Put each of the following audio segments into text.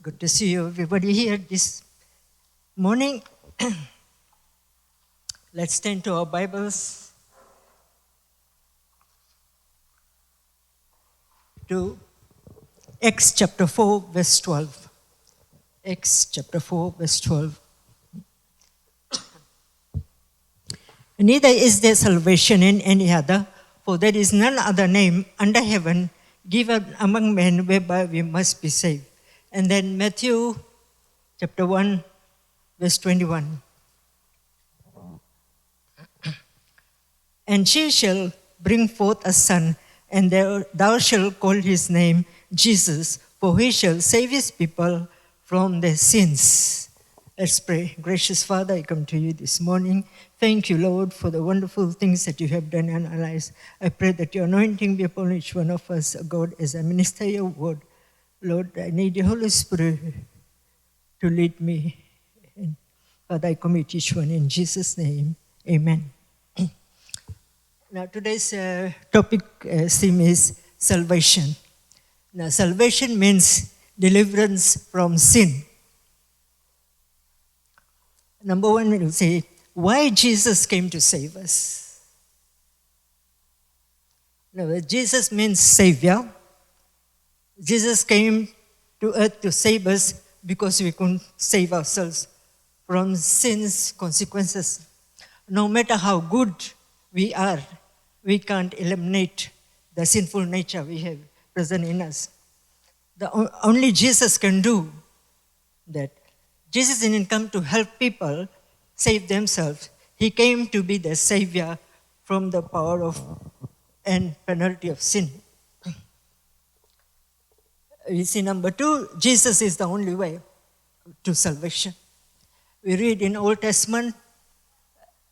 Good to see you, everybody here this morning. Let's turn to our Bibles to Acts chapter 4, verse 12. Acts chapter 4, verse 12. Neither is there salvation in any other, for there is none other name under heaven given among men whereby we must be saved. And then Matthew chapter 1, verse 21. And she shall bring forth a son, and thou shalt call his name Jesus, for he shall save his people from their sins. Let's pray. Gracious Father, I come to you this morning. Thank you, Lord, for the wonderful things that you have done in our lives. I pray that your anointing be upon each one of us, God, as I minister your word. Lord, I need the Holy Spirit to lead me. And Father, I commit each one in Jesus' name. Amen. Now, today's topic theme is salvation. Now, salvation means deliverance from sin. Number one, we'll say, why Jesus came to save us. Now, Jesus means Savior. Jesus came to earth to save us because we couldn't save ourselves from sin's consequences. No matter how good we are, we can't eliminate the sinful nature we have present in us. Only Jesus can do that. Jesus didn't come to help people save themselves. He came to be the Savior from the power of and penalty of sin. We see number two, Jesus is the only way to salvation. We read in Old Testament,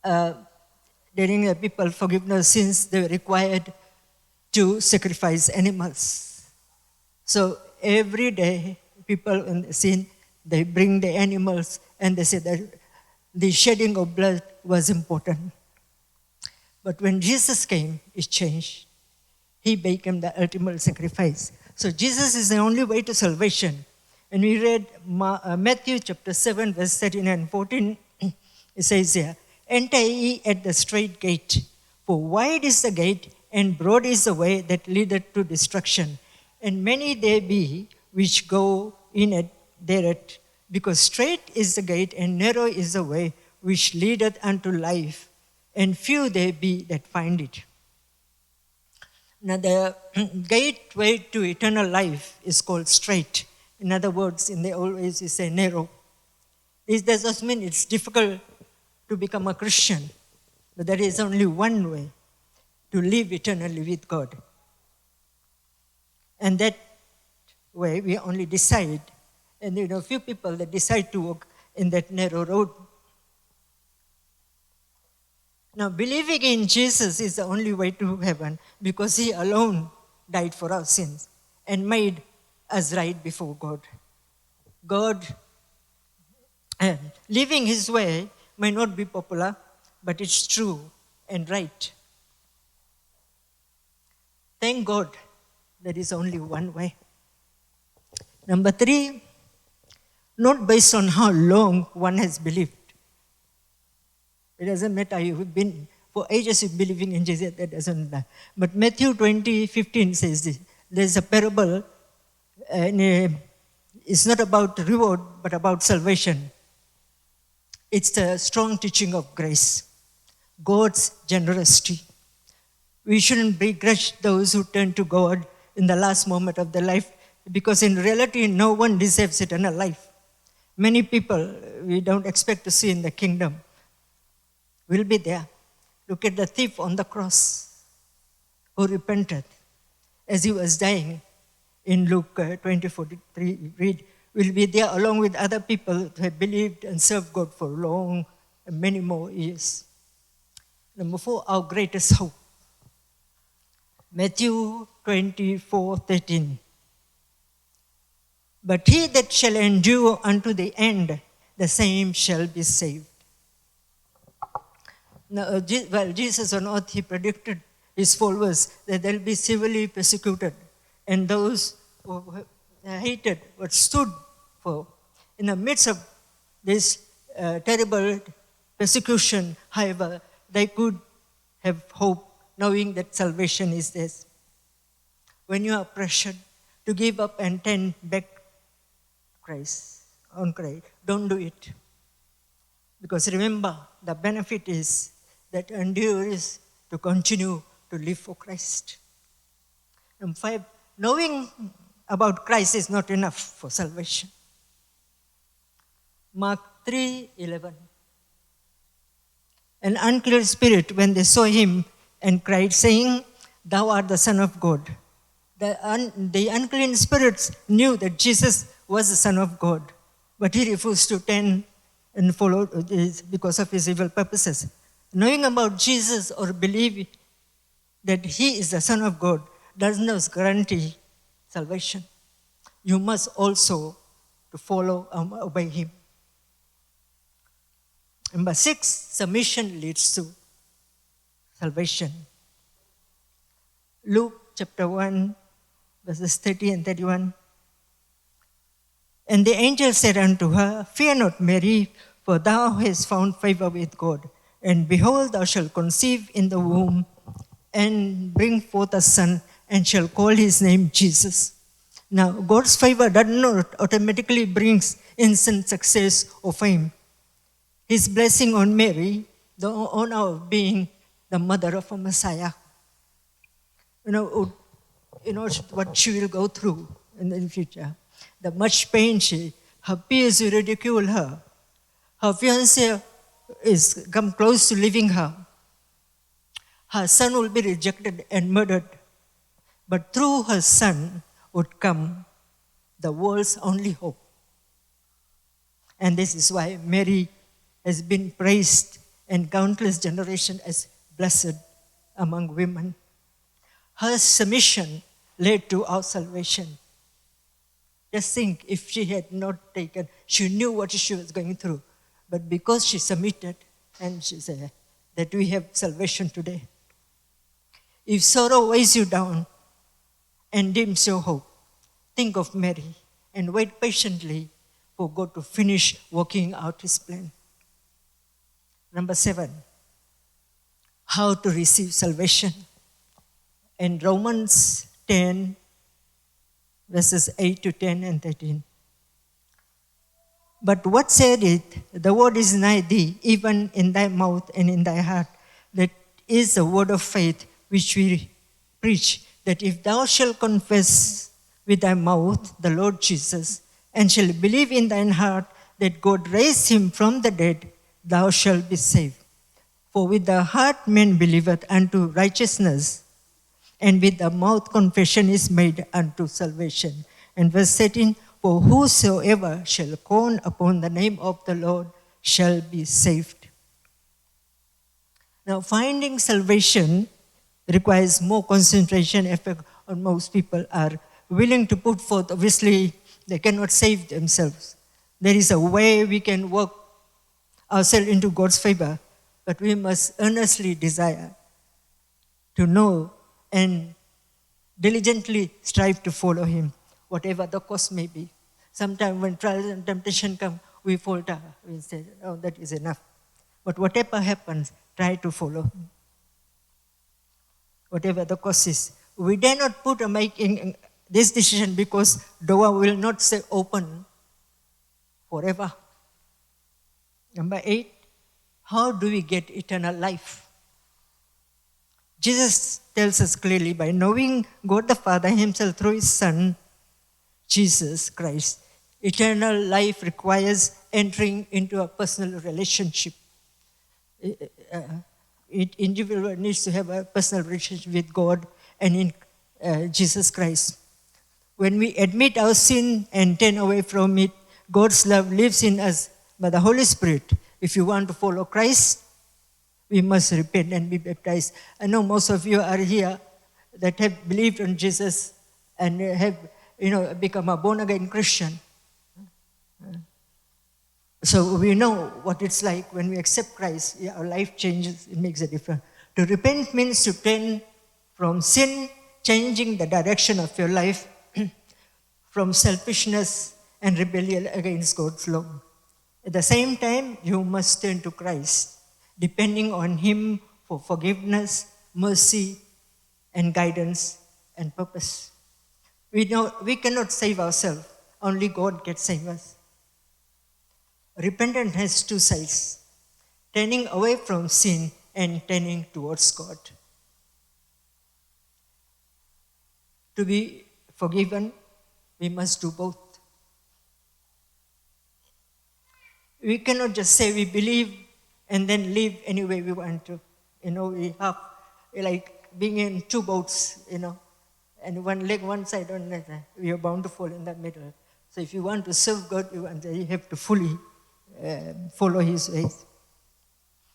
during the people forgiveness of sins, they were required to sacrifice animals. So every day, people in the sin, they bring the animals and they say that the shedding of blood was important. But when Jesus came, it changed. He became the ultimate sacrifice. So Jesus is the only way to salvation. And we read Matthew chapter 7, verse 13 and 14. It says here, enter ye at the straight gate, for wide is the gate, and broad is the way that leadeth to destruction. And many there be which go in at thereat, because straight is the gate, and narrow is the way which leadeth unto life, and few there be that find it. Now the gateway to eternal life is called straight. In other words, in the old ways we say narrow. This does not mean it's difficult to become a Christian, but there is only one way to live eternally with God. And that way we only decide, and few people that decide to walk in that narrow road. Now, believing in Jesus is the only way to heaven because he alone died for our sins and made us right before God. God, living his way may not be popular, but it's true and right. Thank God there is only one way. Number three, not based on how long one has believed. It doesn't matter, you've been for ages believing in Jesus, that doesn't matter. But Matthew 20:15 says this. There's a parable, and it's not about reward, but about salvation. It's the strong teaching of grace, God's generosity. We shouldn't begrudge those who turn to God in the last moment of their life, because in reality, no one deserves eternal life. Many people we don't expect to see in the kingdom will be there. Look at the thief on the cross who repented as he was dying. In Luke 20:43, read, will be there along with other people who have believed and served God for long and many more years. Number four, our greatest hope. Matthew 24:13. But he that shall endure unto the end, the same shall be saved. Now, Jesus on earth, he predicted his followers that they'll be severely persecuted. And those who hated but stood For in the midst of this terrible persecution, however, they could have hope, knowing that salvation is theirs. When you are pressured to give up and turn back on Christ, don't do it. Because remember, the benefit is that endures to continue to live for Christ. Number 5, knowing about Christ is not enough for salvation. Mark 3:11. An unclean spirit, when they saw him, and cried, saying, "Thou art the Son of God." The unclean spirits knew that Jesus was the Son of God, but he refused to turn and follow because of his evil purposes. Knowing about Jesus or believing that he is the Son of God does not guarantee salvation. You must also to follow and obey him. Number 6, submission leads to salvation. Luke chapter 1, verses 30 and 31. And the angel said unto her, "Fear not, Mary, for thou hast found favor with God. And behold, thou shalt conceive in the womb and bring forth a son, and shall call his name Jesus." Now, God's favor does not automatically bring instant success or fame. His blessing on Mary, the honor of being the mother of a Messiah. You know what she will go through in the future. The much pain her peers will ridicule her. Her fiancé is come close to leaving her. Her son will be rejected and murdered. But through her son would come the world's only hope. And this is why Mary has been praised in countless generations as blessed among women. Her submission led to our salvation. Just think, if she had not taken, she knew what she was going through. But because she submitted, and she said that we have salvation today. If sorrow weighs you down and dims your hope, think of Mary and wait patiently for God to finish working out his plan. Number 7, how to receive salvation. In Romans 10, verses 8 to 10 and 13. But what said it? The word is nigh thee, even in thy mouth and in thy heart. That is the word of faith which we preach, that if thou shalt confess with thy mouth the Lord Jesus, and shalt believe in thine heart that God raised him from the dead, thou shalt be saved. For with the heart man believeth unto righteousness, and with the mouth confession is made unto salvation. And verse 13, for whosoever shall call upon the name of the Lord shall be saved. Now, finding salvation requires more concentration effort, and most people are willing to put forth. Obviously, they cannot save themselves. There is a way we can work ourselves into God's favor, but we must earnestly desire to know and diligently strive to follow him, whatever the cost may be. Sometimes when trials and temptation come, we falter. We say, oh, that is enough. But whatever happens, try to follow him. Whatever the cost is. We dare not put a making this decision because door will not stay open forever. Number 8, how do we get eternal life? Jesus tells us clearly, by knowing God the Father himself through his Son, Jesus Christ. Eternal life requires entering into a personal relationship. Individual needs to have a personal relationship with God and in Jesus Christ. When we admit our sin and turn away from it, God's love lives in us by the Holy Spirit. If you want to follow Christ, we must repent and be baptized. I know most of you are here that have believed in Jesus and have, become a born-again Christian. So we know what it's like when we accept Christ. Our life changes, it makes a difference. To repent means to turn from sin, changing the direction of your life, from selfishness and rebellion against God's law. At the same time, you must turn to Christ, depending on Him for forgiveness, mercy, and guidance and purpose. We know we cannot save ourselves, only God can save us. Repentance has two sides, turning away from sin and turning towards God. To be forgiven, we must do both. We cannot just say we believe and then live any way we want to. We have like being in two boats, and one leg one side, one another. We are bound to fall in the middle. So if you want to serve God, you have to fully follow His ways.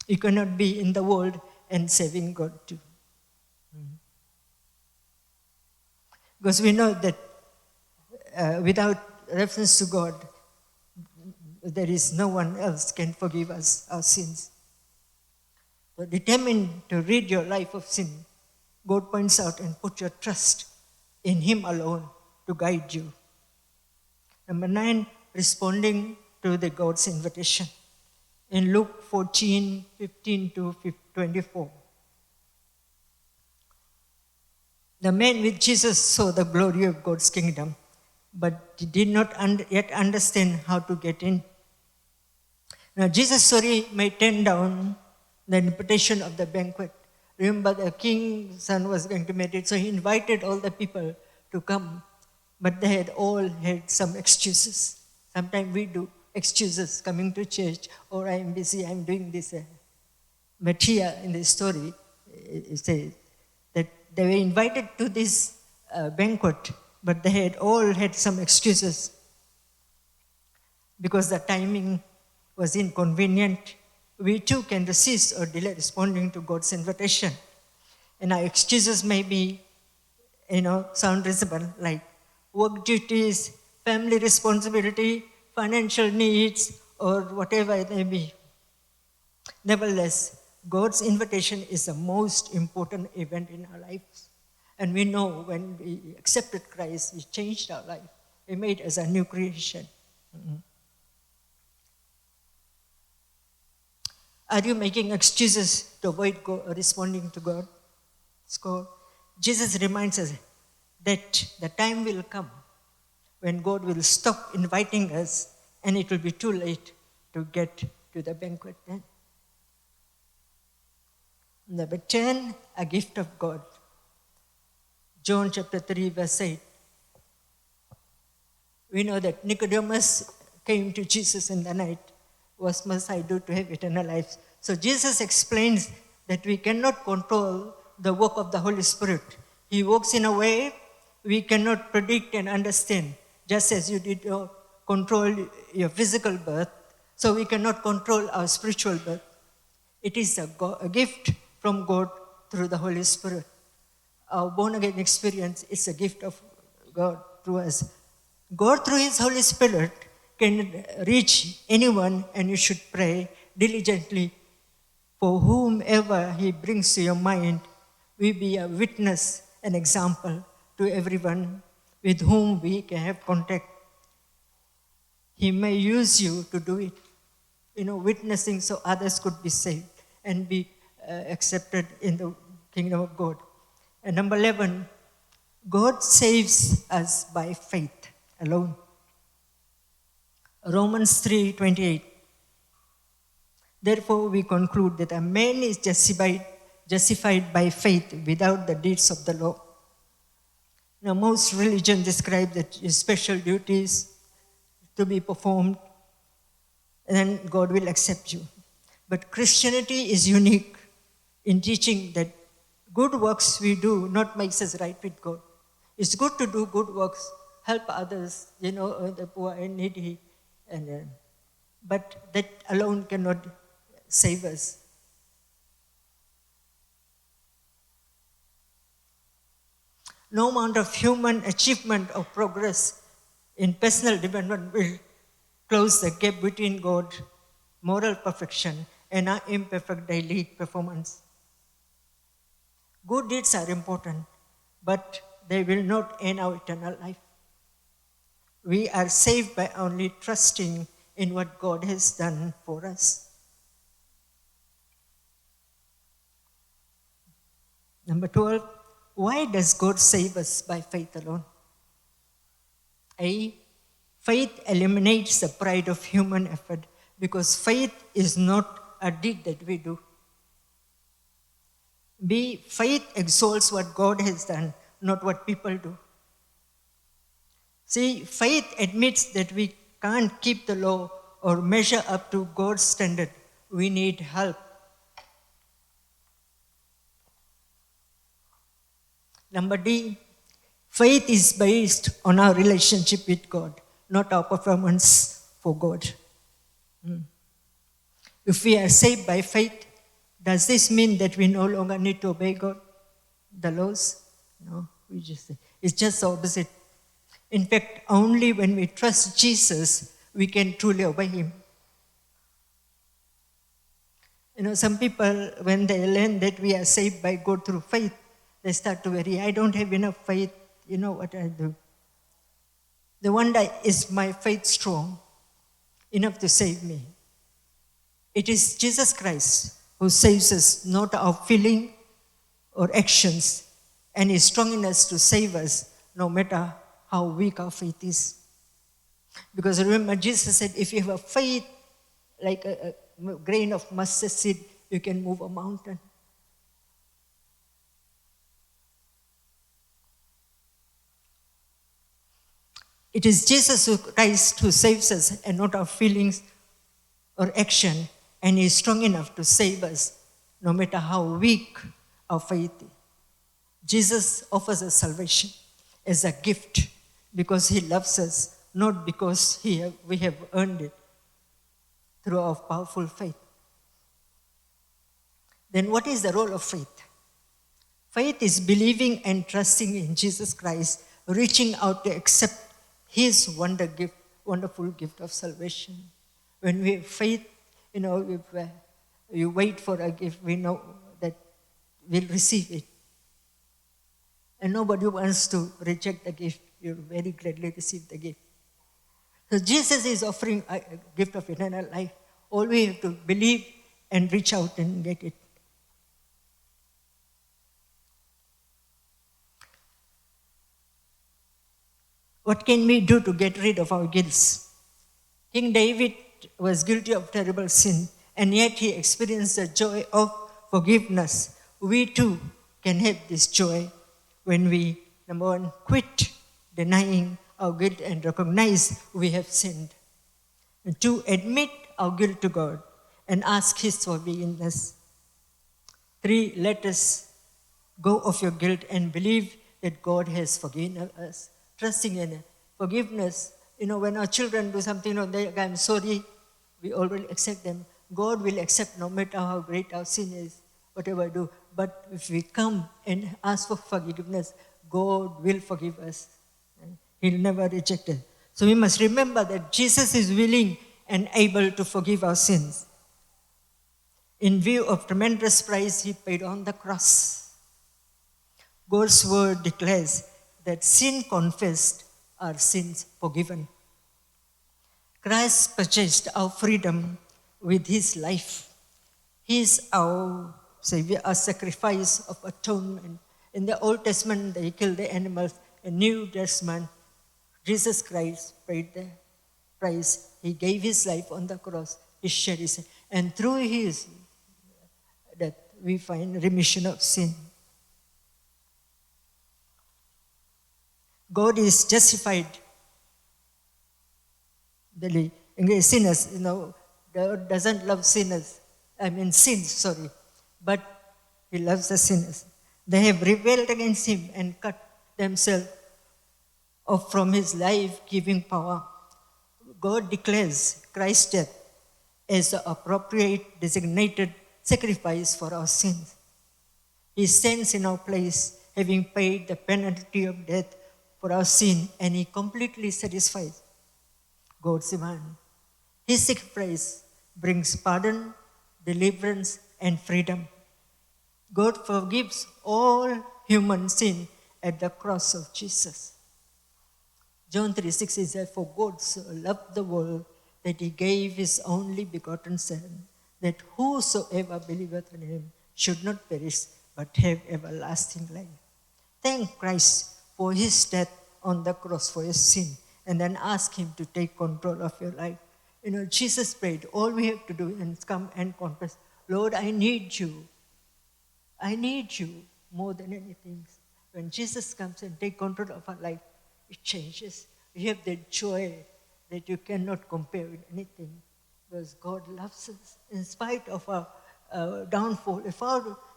You cannot be in the world and serving God too. Because we know that without reference to God, there is no one else can forgive us our sins. So determined to rid your life of sin, God points out and put your trust in Him alone to guide you. Number 9, responding to the God's invitation. In Luke 14:15 to 24. The man with Jesus saw the glory of God's kingdom, but he did not yet understand how to get in. Now, Jesus' story may turn down the invitation of the banquet. Remember, the king's son was going to meet it, so he invited all the people to come, but they had all had some excuses. Sometimes we do excuses coming to church, or I am busy, I am doing this. But here in the story, it says that they were invited to this banquet, but they had all had some excuses because the timing was inconvenient. We too can resist or delay responding to God's invitation. And our excuses may be, sound reasonable, like work duties, family responsibility, financial needs, or whatever it may be. Nevertheless, God's invitation is the most important event in our lives. And we know when we accepted Christ, He changed our life. He made us a new creation. Mm-hmm. Are you making excuses to avoid responding to God? Jesus reminds us that the time will come when God will stop inviting us and it will be too late to get to the banquet then. Number 10, a gift of God. John chapter 3, verse 8. We know that Nicodemus came to Jesus in the night. What must I do to have eternal life? So Jesus explains that we cannot control the work of the Holy Spirit. He works in a way we cannot predict and understand, just as you did control your physical birth, so we cannot control our spiritual birth. It is a gift from God through the Holy Spirit. Our born-again experience is a gift of God through us. God, through His Holy Spirit, can reach anyone, and you should pray diligently for whomever He brings to your mind. We be a witness, an example to everyone with whom we can have contact. He may use you to do it, witnessing so others could be saved and be accepted in the kingdom of God. And number 11, God saves us by faith alone. Romans 3:28. Therefore, we conclude that a man is justified by faith without the deeds of the law. Now, most religions describe that special duties to be performed, and then God will accept you. But Christianity is unique in teaching that good works we do not makes us right with God. It's good to do good works, help others, the poor and needy, but that alone cannot save us. No amount of human achievement or progress in personal development will close the gap between God's moral perfection and our imperfect daily performance. Good deeds are important, but they will not end our eternal life. We are saved by only trusting in what God has done for us. Number 12, why does God save us by faith alone? A, faith eliminates the pride of human effort because faith is not a deed that we do. B, faith exalts what God has done, not what people do. See, faith admits that we can't keep the law or measure up to God's standard. We need help. Number D, faith is based on our relationship with God, not our performance for God. If we are saved by faith, does this mean that we no longer need to obey God, the laws? No, it's just the opposite. In fact, only when we trust Jesus, we can truly obey Him. Some people, when they learn that we are saved by God through faith, they start to worry, I don't have enough faith, what I do. They wonder, is my faith strong enough to save me? It is Jesus Christ who saves us, not our feeling or actions, and is strong enough to save us no matter how weak our faith is. Because remember, Jesus said, if you have a faith like a grain of mustard seed, you can move a mountain. It is Jesus Christ who saves us and not our feelings or action, and He is strong enough to save us no matter how weak our faith is. Jesus offers us salvation as a gift because He loves us, not because we have earned it through our powerful faith. Then what is the role of faith? Faith is believing and trusting in Jesus Christ, reaching out to accept His wonderful gift of salvation. When we have faith, if you wait for a gift, we know that we'll receive it. And nobody wants to reject the gift. You'll very gladly receive the gift. So Jesus is offering a gift of eternal life. All we have to believe and reach out and get it. What can we do to get rid of our guilt? King David was guilty of terrible sin, and yet he experienced the joy of forgiveness. We too can have this joy when we, number one, quit denying our guilt and recognize we have sinned. And two, admit our guilt to God and ask His forgiveness. Three, let us go of your guilt and believe that God has forgiven us. Trusting in forgiveness. When our children do something wrong, they I'm sorry, we already accept them. God will accept no matter how great our sin is, whatever I do. But if we come and ask for forgiveness, God will forgive us. He'll never reject us. So we must remember that Jesus is willing and able to forgive our sins. In view of tremendous price He paid on the cross, God's word declares that sin confessed are sins forgiven. Christ purchased our freedom with His life. He is our Savior, our sacrifice of atonement. In the Old Testament, they killed the animals. In New Testament, Jesus Christ paid the price. He gave His life on the cross. He shed His sin. And through His death, we find remission of sin. God is justified. The sinners, God doesn't love sinners. Sins. But He loves the sinners. They have rebelled against Him and cut themselves off from His life-giving power. God declares Christ's death as the appropriate designated sacrifice for our sins. He stands in our place, having paid the penalty of death for our sin, and He completely satisfies God's demand. His sacrifice brings pardon, deliverance, and freedom. God forgives all human sin at the cross of Jesus. John 3:16 says, "For God so loved the world that he gave his only begotten Son, that whosoever believeth in him should not perish, but have everlasting life." Thank Christ for his death on the cross for your sin, and then ask him to take control of your life. Jesus prayed. All we have to do is come and confess, "Lord, I need you. I need you more than anything." When Jesus comes and takes control of our life, it changes. We have that joy that you cannot compare with anything, because God loves us in spite of our downfall.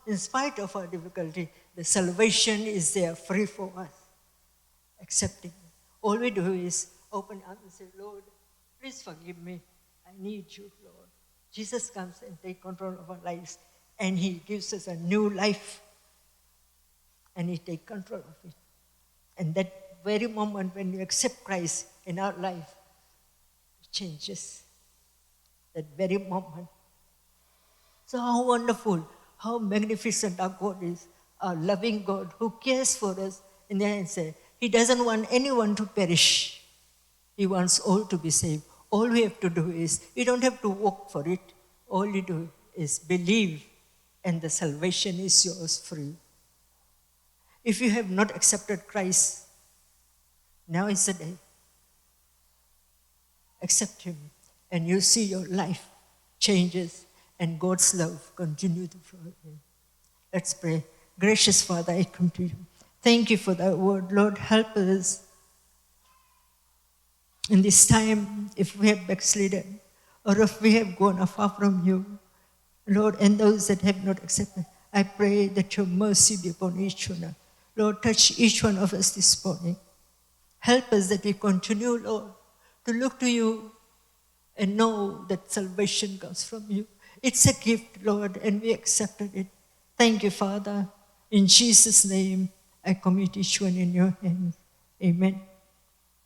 In spite of our difficulty, the salvation is there free for us, accepting it. All we do is open up and say, "Lord, please forgive me. I need you, Lord." Jesus comes and takes control of our lives, and he gives us a new life, and he takes control of it. And that very moment when you accept Christ in our life, it changes. That very moment. So how wonderful, how magnificent our God is, our loving God who cares for us. In the end, he doesn't want anyone to perish. He wants all to be saved. All we have to do is, you don't have to work for it. All you do is believe, and the salvation is yours free. If you have not accepted Christ, now is the day. Accept him, and you see your life changes, and God's love continue to flow in. Let's pray. Gracious Father, I come to you. Thank you for that word. Lord, help us in this time, if we have backslidden, or if we have gone afar from you, Lord, and those that have not accepted, I pray that your mercy be upon each one. Lord, touch each one of us this morning. Help us that we continue, Lord, to look to you and know that salvation comes from you. It's a gift, Lord, and we accepted it. Thank you, Father. In Jesus' name, I commit each one in your hands. Amen.